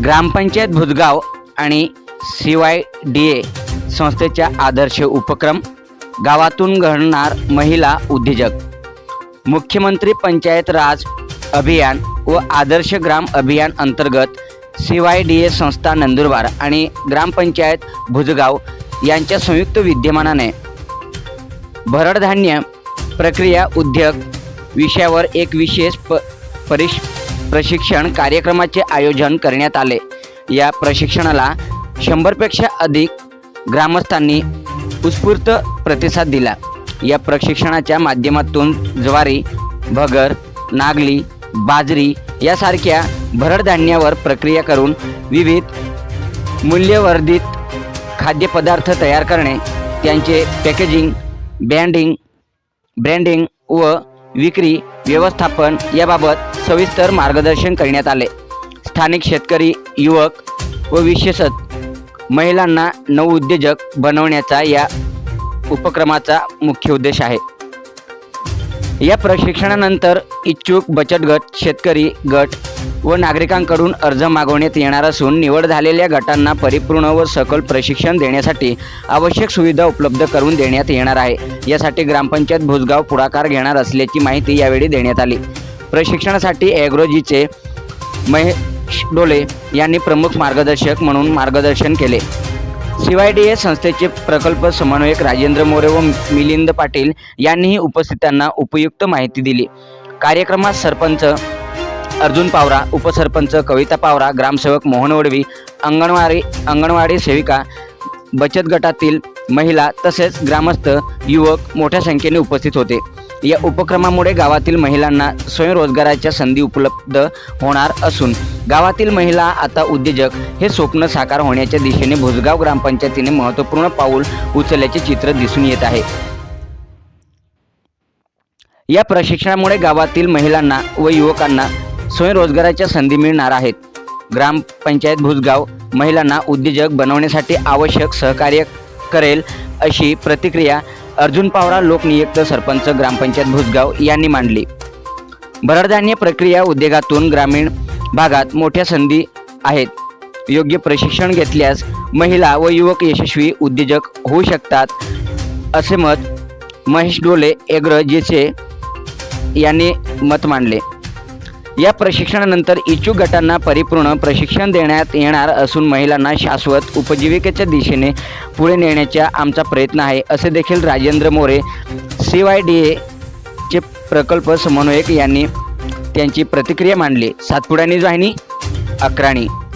ग्रामपंचायत भुजगाव आणि CYDA संस्थेच्या आदर्श उपक्रम, गावातून घडणार महिला उद्योजक। मुख्यमंत्री पंचायत राज अभियान व आदर्श ग्राम अभियान अंतर्गत CYDA संस्था नंदुरबार आणि ग्रामपंचायत भुजगाव यांच्या संयुक्त विद्यमानाने भरडधान्य प्रक्रिया उद्योग विषयावर एक विशेष प्रशिक्षण कार्यक्रमाचे आयोजन करण्यात आले। या प्रशिक्षणाला 100 पेक्षा अधिक ग्रामस्थांनी उत्स्फूर्त प्रतिसाद दिला। या प्रशिक्षणाच्या माध्यमातून ज्वारी, भगर, नागली, बाजरी यासारख्या भरडधान्यावर प्रक्रिया करून विविध मूल्यवर्धित खाद्यपदार्थ तयार करणे, त्यांचे पॅकेजिंग, ब्रँडिंग व विक्री व्यवस्थापन याबाबत सविस्तर मार्गदर्शन करण्यात आले। स्थानिक शेतकरी, युवक व विशेषतः महिलांना नवउद्योजक बनवण्याचा या उपक्रमाचा मुख्य उद्देश आहे। या प्रशिक्षणानंतर इच्छुक बचत गट, शेतकरी गट व नागरिकांकडून अर्ज मागवण्यात येणार असून निवड झालेल्या गटांना परिपूर्ण व सखोल प्रशिक्षण देण्यासाठी आवश्यक सुविधा उपलब्ध करून देण्यात येणार आहे। यासाठी ग्रामपंचायत भुजगाव पुढाकार घेणार असल्याची माहिती यावेळी देण्यात आली। प्रशिक्षणासाठी ॲग्रोजीचे महेश डोले यांनी प्रमुख मार्गदर्शक म्हणून मार्गदर्शन केले। CYDA संस्थेचे प्रकल्प समन्वयक राजेंद्र मोरे व मिलिंद पाटील यांनीही उपस्थितांना उपयुक्त माहिती दिली। कार्यक्रमात सरपंच अर्जुन पावरा, उपसरपंच कविता पावरा, ग्रामसेवक मोहन वडवी, अंगणवाडी सेविका, बचत गटातील महिला तसेच ग्रामस्थ, युवक मोठ्या संख्येने उपस्थित होते। या उपक्रमामुळे गावातील महिलांना स्वयंरोजगाराच्या संधी उपलब्ध होणार असून गावातील महिला आता उद्योजक हे स्वप्न साकार होण्याच्या दिशेने भुजगाव ग्रामपंचायतीने महत्त्वपूर्ण पाऊल उचलल्याचे चित्र दिसून येत आहे। या प्रशिक्षणामुळे गावातील महिलांना व युवकांना स्वयंरोजगाराच्या संधी मिळणार आहेत। ग्रामपंचायत भुजगाव महिलांना उद्योजक बनवण्यासाठी आवश्यक सहकार्य करेल अशी प्रतिक्रिया अर्जुन पावरा, लोकनियुक्त सरपंच ग्रामपंचायत भुजगाव यांनी मांडली। भरडधान्य प्रक्रिया उद्योगातून ग्रामीण भागात मोठ्या संधी आहेत। योग्य प्रशिक्षण घेतल्यास महिला व युवक यशस्वी उद्योजक होऊ शकतात असे मत महेश डोले ॲग्रोजीचे यांनी मत मांडले। या प्रशिक्षणानंतर इच्छुक गटांना परिपूर्ण प्रशिक्षण देण्यात येणार असून महिलांना शाश्वत उपजीविकेच्या दिशेने पुढे नेण्याचा आमचा प्रयत्न आहे असे देखील राजेंद्र मोरे, CYDA चे प्रकल्प समन्वयक यांनी त्यांची प्रतिक्रिया मांडली। सातपुडा न्यूज वाहिनी, अक्राणी।